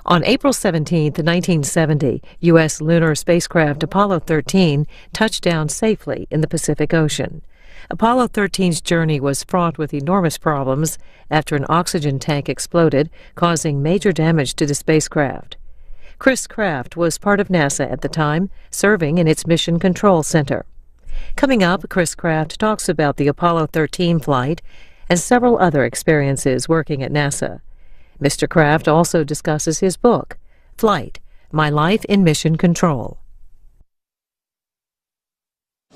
On April 17, 1970, U.S. lunar spacecraft Apollo 13 touched down safely in the Pacific Ocean. Apollo 13's journey was fraught with enormous problems after an oxygen tank exploded, causing major damage to the spacecraft. Chris Kraft was part of NASA at the time, serving in its Mission Control Center. Coming up, Chris Kraft talks about the Apollo 13 flight and several other experiences working at NASA. Mr. Kraft also discusses his book, Flight: My Life in Mission Control.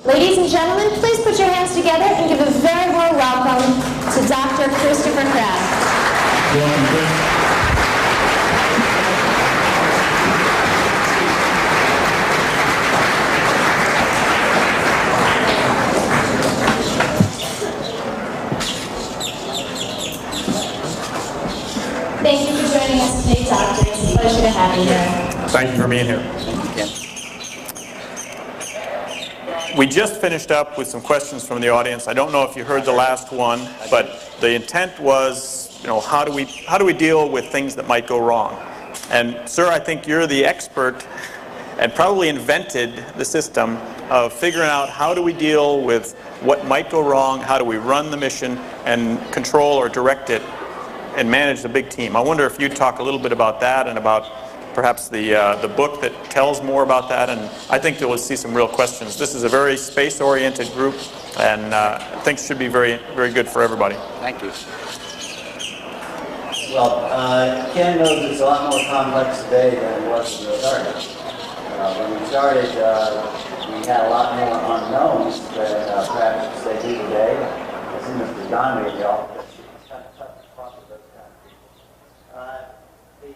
Ladies and gentlemen, please put your hands together and give a very warm welcome to Dr. Christopher Kraft. Welcome, Chris. Thank you for joining us today, Doctor. It's a pleasure to have you here. Thank you for being here. We just finished up with some questions from the audience. I don't know if you heard the last one, but the intent was, how do we deal with things that might go wrong? And sir, I think you're the expert and probably invented the system of figuring out how do we deal with what might go wrong, how do we run the mission and control or direct it and manage the big team. I wonder if you'd talk a little bit about that and about perhaps the book that tells more about that, and I think you'll see some real questions. This is a very space-oriented group, and I think it should be very, very good for everybody. Thank you. Well, Ken knows it's a lot more complex today than it was when we started. When we started, we had a lot more unknowns than perhaps they do today. As soon as Mr. Don made the office,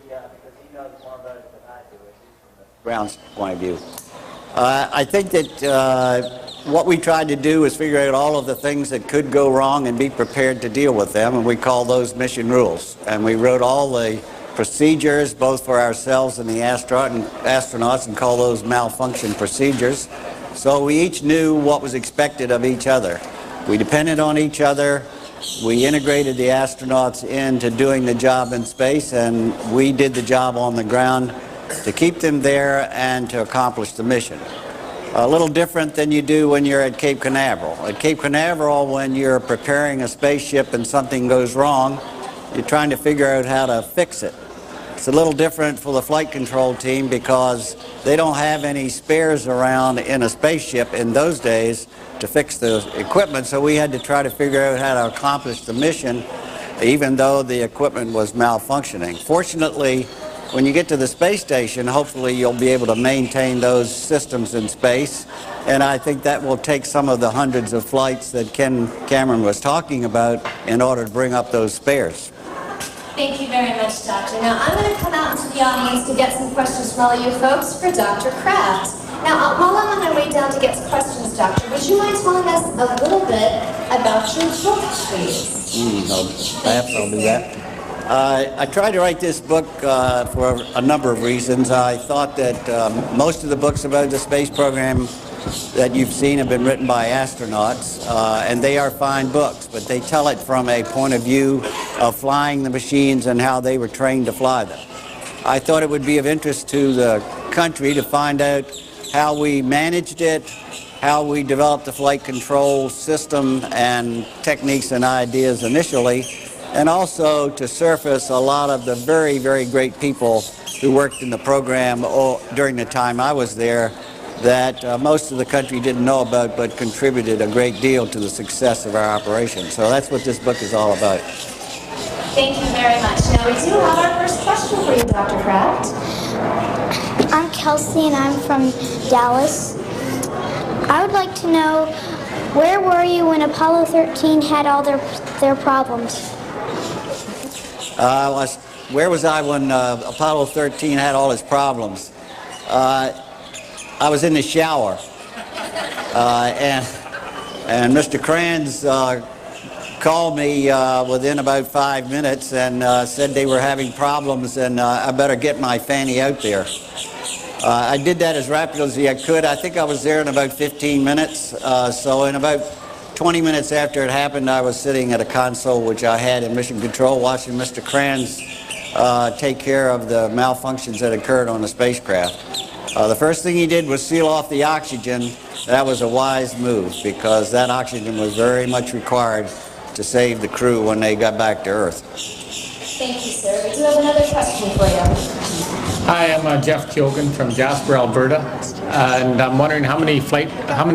because he knows more about it than I do, at least from the ground's point of view. I think that what we tried to do is figure out all of the things that could go wrong and be prepared to deal with them, and we call those mission rules. And we wrote all the procedures, both for ourselves and the astronauts, and call those malfunction procedures. So we each knew what was expected of each other. We depended on each other. We integrated the astronauts into doing the job in space, and we did the job on the ground to keep them there and to accomplish the mission. A little different than you do when you're at Cape Canaveral. At Cape Canaveral, when you're preparing a spaceship and something goes wrong, you're trying to figure out how to fix it. It's a little different for the flight control team because they don't have any spares around in a spaceship in those days to fix the equipment, so we had to try to figure out how to accomplish the mission even though the equipment was malfunctioning. Fortunately, when you get to the space station, hopefully you'll be able to maintain those systems in space, and I think that will take some of the hundreds of flights that Ken Cameron was talking about in order to bring up those spares. Thank you very much, Doctor. Now, I'm going to come out into the audience to get some questions from all you folks for Dr. Kraft. Now, while I'm on my way down to get some questions, Doctor, would you mind telling us a little bit about your book, please? Perhaps I'll do that. I tried to write this book for a number of reasons. I thought that most of the books about the space program that you've seen have been written by astronauts, and they are fine books, but they tell it from a point of view of flying the machines and how they were trained to fly them. I thought it would be of interest to the country to find out how we managed it, how we developed the flight control system and techniques and ideas initially, and also to surface a lot of the very, very great people who worked in the program during the time I was there that most of the country didn't know about but contributed a great deal to the success of our operation. So that's what this book is all about. Thank you very much. Now we do have our first question for you, Dr. Kraft. I'm Kelsey and I'm from Dallas. I would like to know, where were you when Apollo 13 had all their problems? Where was I when Apollo 13 had all its problems? I was in the shower, and Mr. Kranz called me within about 5 minutes and said they were having problems and I better get my fanny out there. I did that as rapidly as I could. I think I was there in about 15 minutes, so in about 20 minutes after it happened, I was sitting at a console which I had in Mission Control watching Mr. Kranz take care of the malfunctions that occurred on the spacecraft. The first thing he did was seal off the oxygen. That was a wise move because that oxygen was very much required to save the crew when they got back to Earth. Thank you, sir. We do have another question for you. Hi, I'm Jeff Kyogan from Jasper, Alberta, and I'm wondering how many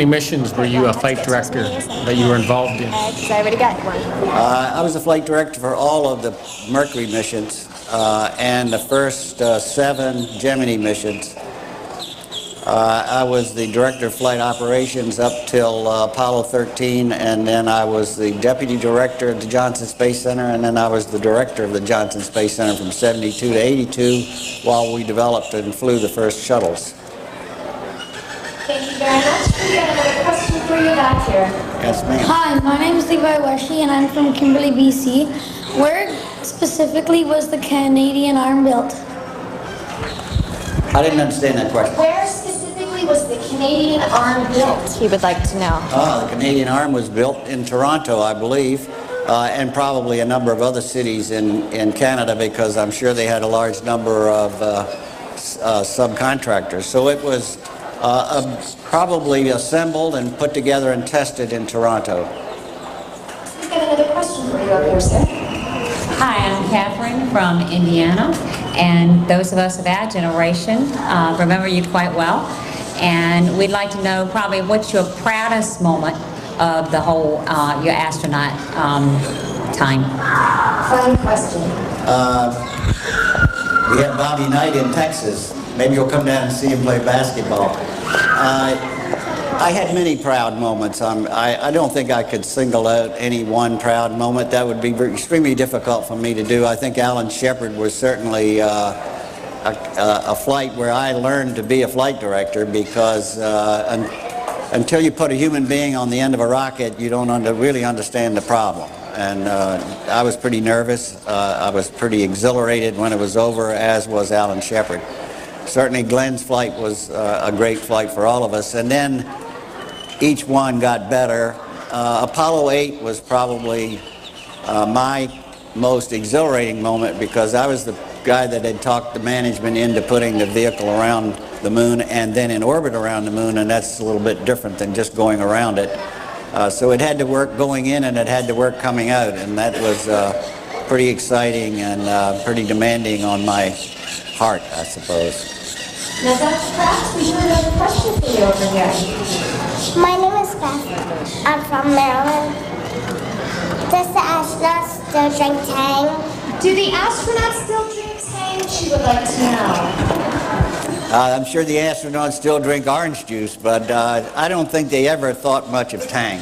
missions were you a flight director that you were involved in? Because I already got one. I was the flight director for all of the Mercury missions and the first 7 Gemini missions. I was the director of flight operations up till Apollo 13, and then I was the deputy director at the Johnson Space Center, and then I was the director of the Johnson Space Center from 72 to 82 while we developed and flew the first shuttles. Thank you very much. We got another question for you back here. Yes, ma'am. Hi, my name is Levi Weshi and I'm from Kimberley, BC. Where specifically was the Canadian arm built? I didn't understand that question. Where specifically was the Canadian arm built? He would like to know. The Canadian arm was built in Toronto, I believe, and probably a number of other cities in Canada because I'm sure they had a large number of subcontractors. So it was probably assembled and put together and tested in Toronto. We've got another question for you up here, sir. Hi, I'm Catherine from Indiana, and those of us of our generation remember you quite well. And we'd like to know probably what's your proudest moment of the whole, your astronaut time. Fun question. We had Bobby Knight in Texas. Maybe you'll come down and see him play basketball. I had many proud moments. I don't think I could single out any one proud moment. That would be extremely difficult for me to do. I think Alan Shepard was certainly a flight where I learned to be a flight director because until you put a human being on the end of a rocket, you don't really understand the problem. And I was pretty nervous. I was pretty exhilarated when it was over, as was Alan Shepard. Certainly Glenn's flight was a great flight for all of us. And then each one got better. Apollo 8 was probably my most exhilarating moment because I was the guy that had talked the management into putting the vehicle around the moon and then in orbit around the moon, and that's a little bit different than just going around it. So it had to work going in and it had to work coming out, and that was pretty exciting and pretty demanding on my heart, I suppose. Now, Dr. Kraft, we do another question for you over here. My name is Beth. I'm from Maryland. Does the astronauts still drink Tang? Do the astronauts still drink Tang? She would like to know. I'm sure the astronauts still drink orange juice, but I don't think they ever thought much of Tang.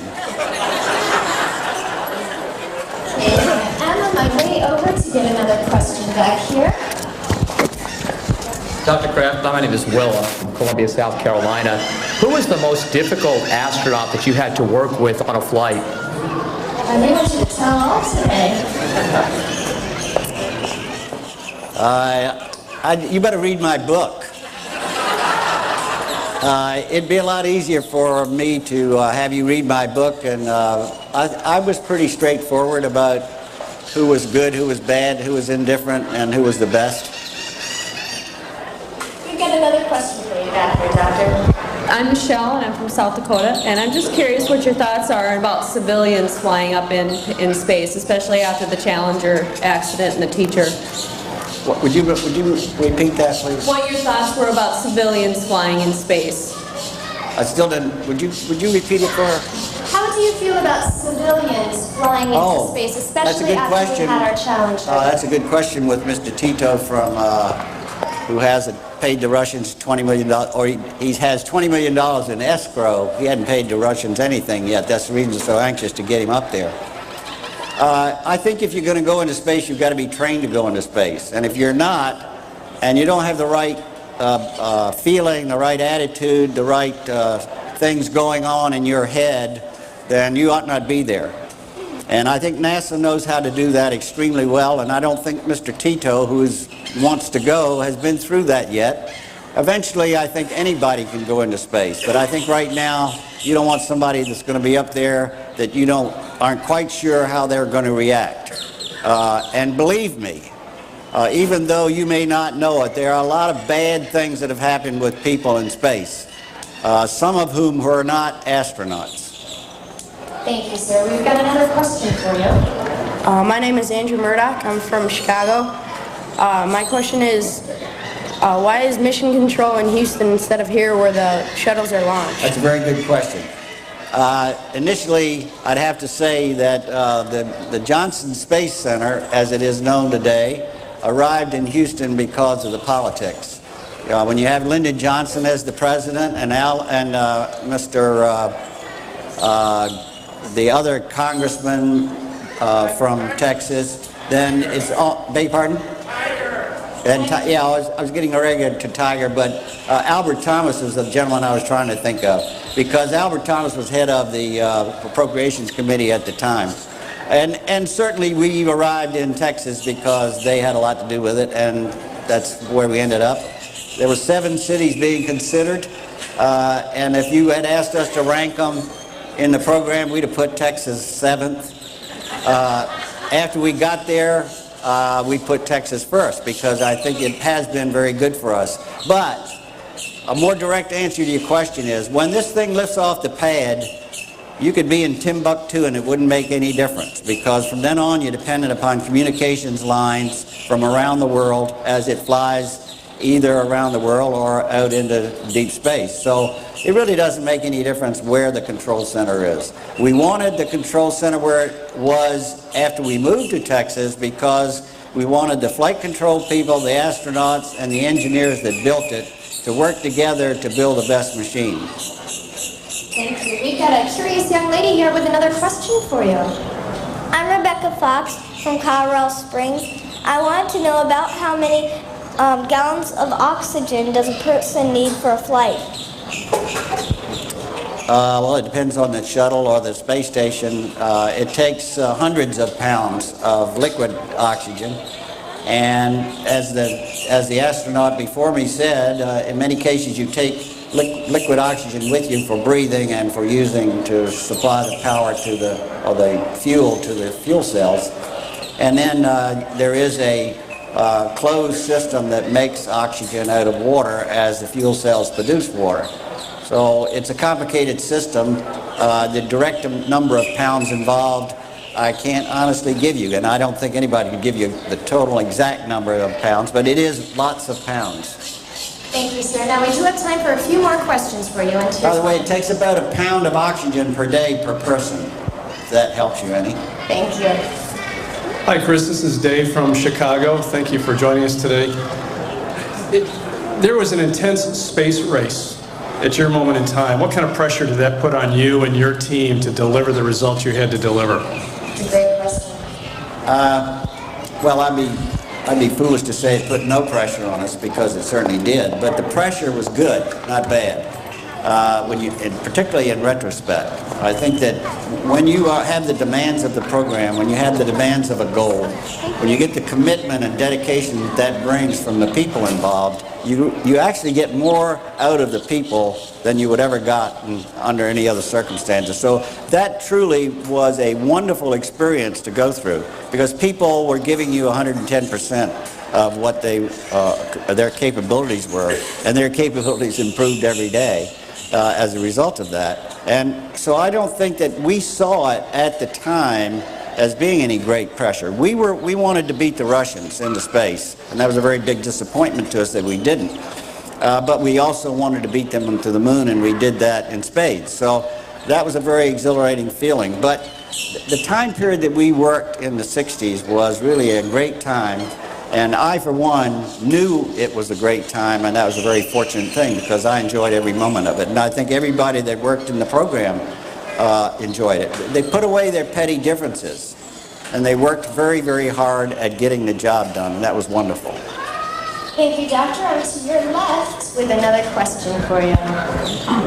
I'm on my way over to get another question back here. Dr. Kraft, my name is Willa from Columbia, South Carolina. Who was the most difficult astronaut that you had to work with on a flight? I may want you to tell all today. You better read my book. It'd be a lot easier for me to have you read my book, and I was pretty straightforward about who was good, who was bad, who was indifferent, and who was the best. We've got another question for you back here, Doctor. I'm Michelle, and I'm from South Dakota, and I'm just curious what your thoughts are about civilians flying up in space, especially after the Challenger accident and the teacher. Would you repeat that, please? What your thoughts were about civilians flying in space? I still didn't. Would you repeat it for her? How do you feel about civilians flying into space, especially after we had our Challenger? That's a good question with Mr. Tito from who hasn't paid the Russians $20 million, or he has $20 million in escrow. He hadn't paid the Russians anything yet. That's the reason they're so anxious to get him up there. I think if you're going to go into space, you've got to be trained to go into space. And if you're not, and you don't have the right feeling, the right attitude, the right things going on in your head, then you ought not be there. And I think NASA knows how to do that extremely well, and I don't think Mr. Tito, who wants to go, has been through that yet. Eventually, I think anybody can go into space, but I think right now you don't want somebody that's going to be up there that you aren't quite sure how they're going to react. And believe me, Even though you may not know it, there are a lot of bad things that have happened with people in space, some of whom were not astronauts. Thank you, sir. We've got another question for you. My name is Andrew Murdoch. I'm from Chicago. My question is, why is mission control in Houston instead of here where the shuttles are launched? That's a very good question. Initially, I'd have to say that the Johnson Space Center, as it is known today, arrived in Houston because of the politics. When you have Lyndon Johnson as the president and the other congressman from Texas, then it's all, beg your pardon? And yeah, I was getting ready to Tiger, but Albert Thomas was the gentleman I was trying to think of, because Albert Thomas was head of the Appropriations Committee at the time. And certainly we arrived in Texas because they had a lot to do with it, and that's where we ended up. There were 7 cities being considered, and if you had asked us to rank them in the program, we'd have put Texas 7th. After we got there, we put Texas first because I think it has been very good for us. But a more direct answer to your question is, when this thing lifts off the pad, you could be in Timbuktu and it wouldn't make any difference, because from then on you're dependent upon communications lines from around the world as it flies either around the world or out into deep space. So it really doesn't make any difference where the control center is. We wanted the control center where it was after we moved to Texas because we wanted the flight control people, the astronauts, and the engineers that built it to work together to build the best machine. Thank you. We've got a curious young lady here with another question for you. I'm Rebecca Fox from Colorado Springs. I wanted to know about how many gallons of oxygen does a person need for a flight? Well, it depends on the shuttle or the space station. It takes hundreds of pounds of liquid oxygen. And as the astronaut before me said, in many cases you take liquid oxygen with you for breathing and for using to supply the power to the fuel to the fuel cells. And then there is a closed system that makes oxygen out of water as the fuel cells produce water. So it's a complicated system. The direct number of pounds involved I can't honestly give you, and I don't think anybody could give you the total exact number of pounds, but it is lots of pounds. Thank you, sir. Now we do have time for a few more questions for you. And by the way, it takes about a pound of oxygen per day per person, if that helps you any. Thank you. Hi, Chris. This is Dave from Chicago. Thank you for joining us today. There was an intense space race at your moment in time. What kind of pressure did that put on you and your team to deliver the results you had to deliver? It's a great question. Well, I'd be foolish to say it put no pressure on us, because it certainly did. But the pressure was good, not bad. And particularly in retrospect, I think that when you have the demands of the program, when you have the demands of a goal, when you get the commitment and dedication that brings from the people involved, you actually get more out of the people than you would ever gotten under any other circumstances. So that truly was a wonderful experience to go through, because people were giving you 110% of what their capabilities were, and their capabilities improved every day as a result of that. And so I don't think that we saw it at the time as being any great pressure. We wanted to beat the Russians into space, and that was a very big disappointment to us that we didn't. But we also wanted to beat them to the moon, and we did that in spades. So that was a very exhilarating feeling. But the time period that we worked in the 60s was really a great time, and I, for one, knew it was a great time, and that was a very fortunate thing, because I enjoyed every moment of it. And I think everybody that worked in the program enjoyed it. They put away their petty differences, and they worked very, very hard at getting the job done, and that was wonderful. Thank you, Doctor. I'm to your left with another question for you.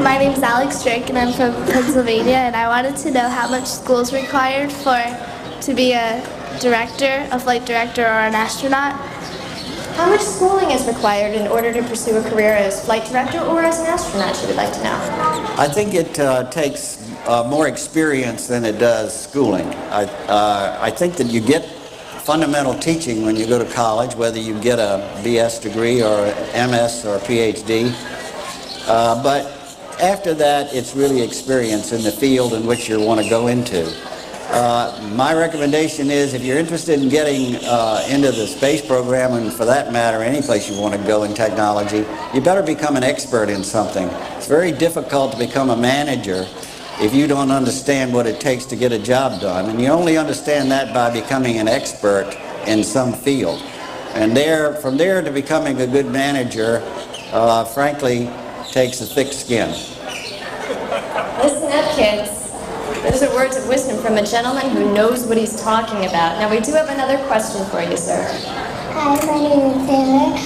My name's Alex Drake, and I'm from Pennsylvania, and I wanted to know how much school is required to be a director, a flight director, or an astronaut. How much schooling is required in order to pursue a career as flight director or as an astronaut, you would like to know? I think it takes more experience than it does schooling. I think that you get fundamental teaching when you go to college, whether you get a BS degree or an MS or a PhD. But after that, it's really experience in the field in which you want to go into. My recommendation is if you're interested in getting into the space program, and for that matter, any place you want to go in technology, you better become an expert in something. It's very difficult to become a manager if you don't understand what it takes to get a job done. And you only understand that by becoming an expert in some field. And from there to becoming a good manager, frankly, takes a thick skin. Listen up, kids. Those are words of wisdom from a gentleman who knows what he's talking about. Now, we do have another question for you, sir. Hi, my name is Taylor.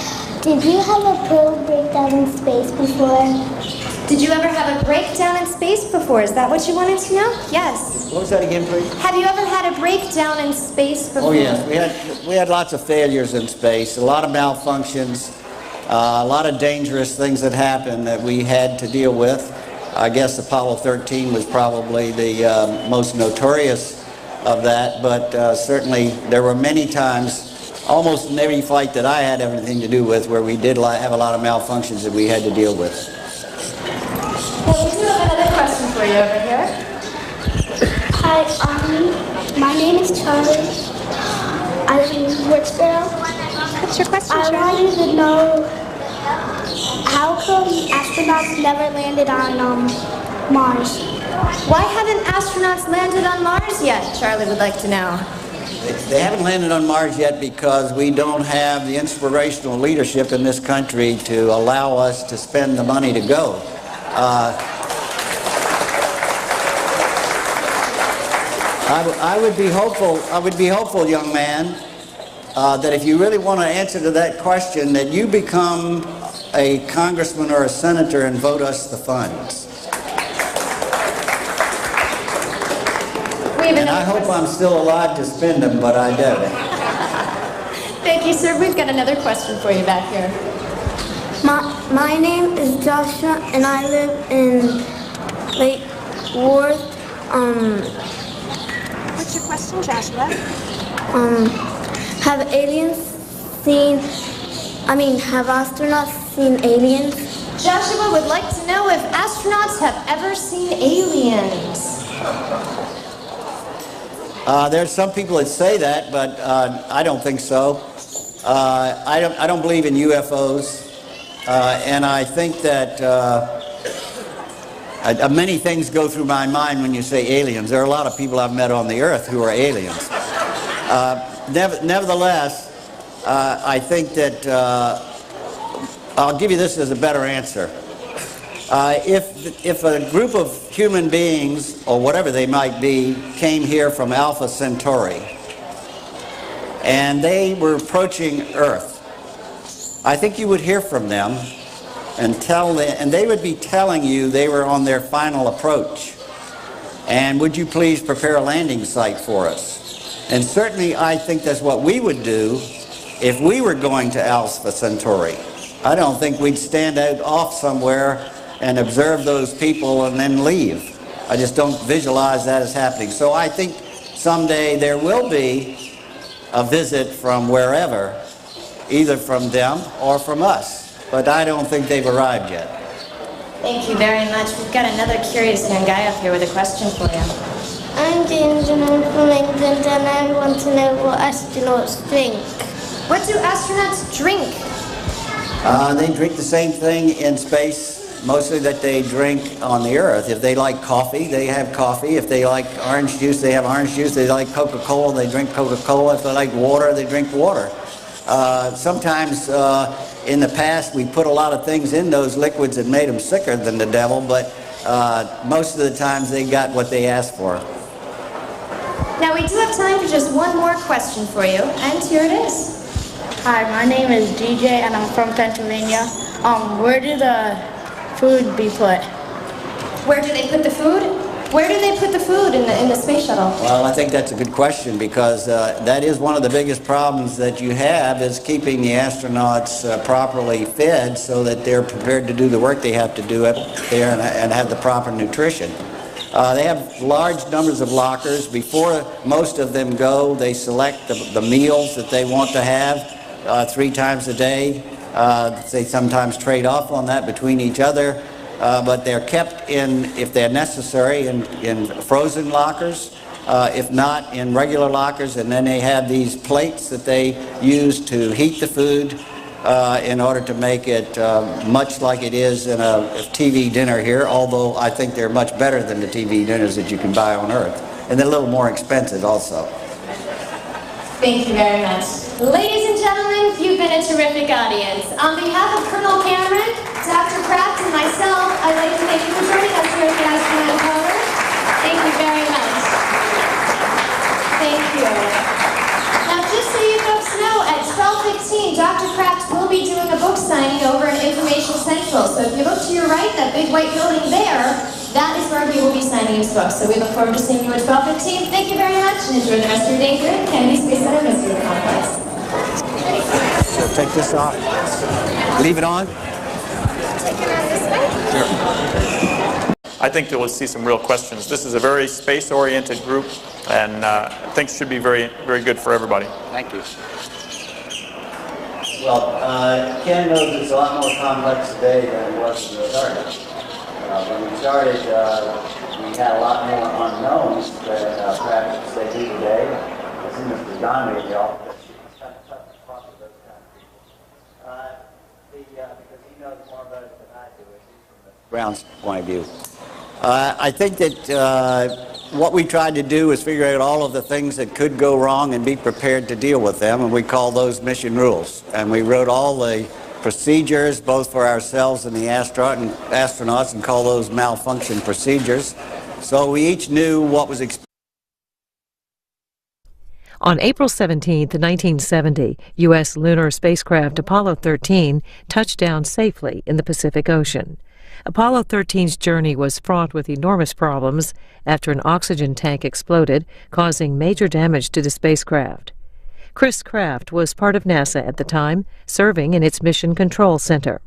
Did you have a pearl breakdown in space before? Did you ever have a breakdown in space before? Is that what you wanted to know? Yes. What was that again, please? Have you ever had a breakdown in space before? Oh, yes. We had lots of failures in space, a lot of malfunctions, a lot of dangerous things that happened that we had to deal with. I guess Apollo 13 was probably the most notorious of that, but certainly there were many times, almost in every flight that I had everything to do with, where we did have a lot of malfunctions that we had to deal with. Well, we do have another question for you over here. Hi, my name is Charlie. I live in Woodsboro. What's your question, Charlie? I wanted to know, how come astronauts never landed on Mars? Why haven't astronauts landed on Mars yet? Charlie would like to know. They haven't landed on Mars yet because we don't have the inspirational leadership in this country to allow us to spend the money to go. I would be hopeful, young man, that if you really want to answer to that question, that you become a congressman or a senator and vote us the funds. And I hope I'm still alive to spend them, but I doubt it. Thank you, sir. We've got another question for you back here. My name is Joshua, and I live in Lake Worth. What's your question, Joshua? Have astronauts seen aliens? Joshua would like to know if astronauts have ever seen aliens. There's some people that say that, but I don't think so. I don't believe in UFOs, and I think that many things go through my mind when you say aliens. There are a lot of people I've met on the Earth who are aliens. Nevertheless, I think that I'll give you this as a better answer. If a group of human beings, or whatever they might be, came here from Alpha Centauri, and they were approaching Earth, I think you would hear from them and they would be telling you they were on their final approach. And would you please prepare a landing site for us? And certainly I think that's what we would do if we were going to Alpha Centauri. I don't think we'd stand out off somewhere and observe those people and then leave. I just don't visualize that as happening. So I think someday there will be a visit from wherever, either from them or from us. But I don't think they've arrived yet. Thank you very much. We've got another curious young guy up here with a question for you. I'm James and I'm from England, and I want to know what astronauts drink. What do astronauts drink? They drink the same thing in space, mostly that they drink on the Earth. If they like coffee, they have coffee. If they like orange juice, they have orange juice. If they like Coca-Cola, they drink Coca-Cola. If they like water, they drink water. Sometimes in the past we put a lot of things in those liquids that made them sicker than the devil, but most of the times they got what they asked for. Now we do have time for just one more question for you, and here it is. Hi, my name is DJ and I'm from Pennsylvania. Where do the food be put? Where do they put the food? Where do they put the food in the space shuttle? Well, I think that's a good question, because that is one of the biggest problems that you have, is keeping the astronauts properly fed so that they're prepared to do the work they have to do up there and have the proper nutrition. They have large numbers of lockers. Before most of them go, they select the meals that they want to have 3 times a day. They sometimes trade off on that between each other, but they're kept in, if they're necessary, in frozen lockers, if not in regular lockers, and then they have these plates that they use to heat the food in order to make it much like it is in a TV dinner here, although I think they're much better than the TV dinners that you can buy on Earth. And they're a little more expensive also. Thank you very much. Ladies and gentlemen, you've been a terrific audience. On behalf of Colonel Cameron, Dr. Kraft, and myself, I'd like to thank you for joining us here at the Astronaut Power. Thank you very much. Thank you. Now, just so you folks know, at 12:15, Dr. Kraft will be doing a book signing over at Information Central. So if you look to your right, that big white building there, that is where he will be signing his book. So we look forward to seeing you at 12:15. Thank you very much, and enjoy the rest of your day here at Kennedy Space Center Mystery Complex. So take this off. Leave it on? Sure. I think you'll see some real questions. This is a very space-oriented group, and I think should be very, very good for everybody. Thank you. Well, Ken knows it's a lot more complex today than it was when we started. When we started, we had a lot more unknowns that perhaps they do today. As soon as Mr. John made the office, because he knows more about it than I do, at least from the ground's point of view. I think that what we tried to do is figure out all of the things that could go wrong and be prepared to deal with them, and we call those mission rules. And we wrote all the procedures, both for ourselves and the astronauts, and call those malfunction procedures. So we each knew what was expected. On April 17, 1970, U.S. lunar spacecraft Apollo 13 touched down safely in the Pacific Ocean. Apollo 13's journey was fraught with enormous problems after an oxygen tank exploded, causing major damage to the spacecraft. Chris Kraft was part of NASA at the time, serving in its Mission Control Center.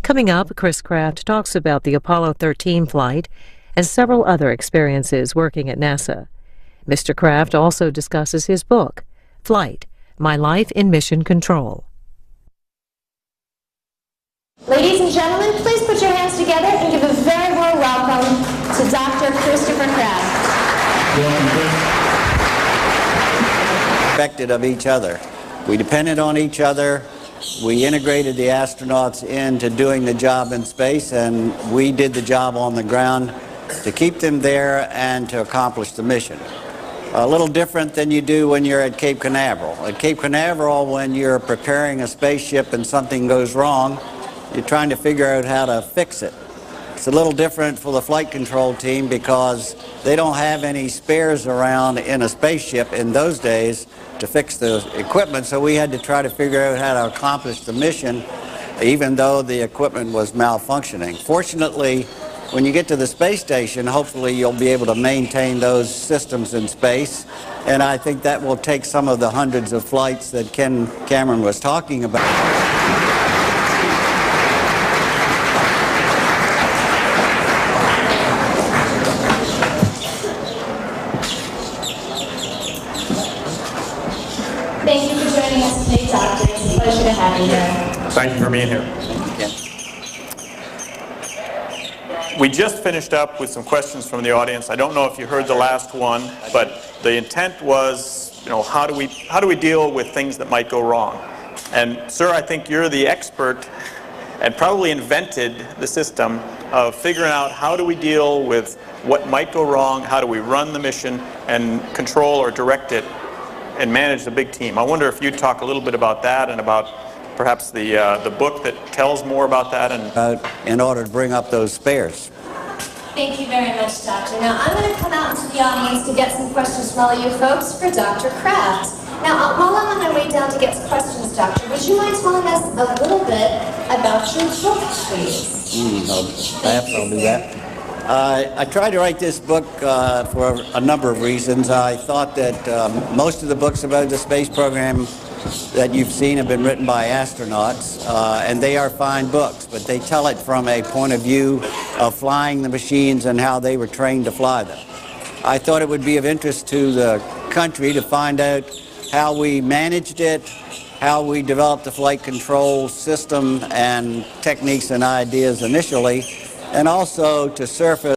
Coming up, Chris Kraft talks about the Apollo 13 flight and several other experiences working at NASA. Mr. Kraft also discusses his book, Flight: My Life in Mission Control. Ladies and gentlemen, please put your hands together and give a very warm welcome to Dr. Christopher Kraft. Welcome, Chris. Expected of each other. We depended on each other. We integrated the astronauts into doing the job in space, and we did the job on the ground to keep them there and to accomplish the mission. A little different than you do when you're at Cape Canaveral. At Cape Canaveral, when you're preparing a spaceship and something goes wrong, you're trying to figure out how to fix it. It's a little different for the flight control team because they don't have any spares around in a spaceship in those days to fix the equipment, so we had to try to figure out how to accomplish the mission even though the equipment was malfunctioning. Fortunately, when you get to the space station, hopefully you'll be able to maintain those systems in space, and I think that will take some of the hundreds of flights that Ken Cameron was talking about. Thank you for joining us today, Doctor. It's a pleasure to have you here. Thank you for being here. We just finished up with some questions from the audience. I don't know if you heard the last one, but the intent was, how do we deal with things that might go wrong? And sir, I think you're the expert and probably invented the system of figuring out how do we deal with what might go wrong, how do we run the mission and control or direct it and manage the big team. I wonder if you'd talk a little bit about that and about perhaps the book that tells more about that. And in order to bring up those spares. Thank you very much, Doctor. Now, I'm going to come out into the audience to get some questions from all of you folks for Dr. Kraft. Now, while I'm on my way down to get some questions, Doctor, would you mind telling us a little bit about your book, please? Perhaps I'll do that. I tried to write this book for a number of reasons. I thought that most of the books about the space program that you've seen have been written by astronauts, and they are fine books, but they tell it from a point of view of flying the machines and how they were trained to fly them. I thought it would be of interest to the country to find out how we managed it, how we developed the flight control system and techniques and ideas initially, and also to surface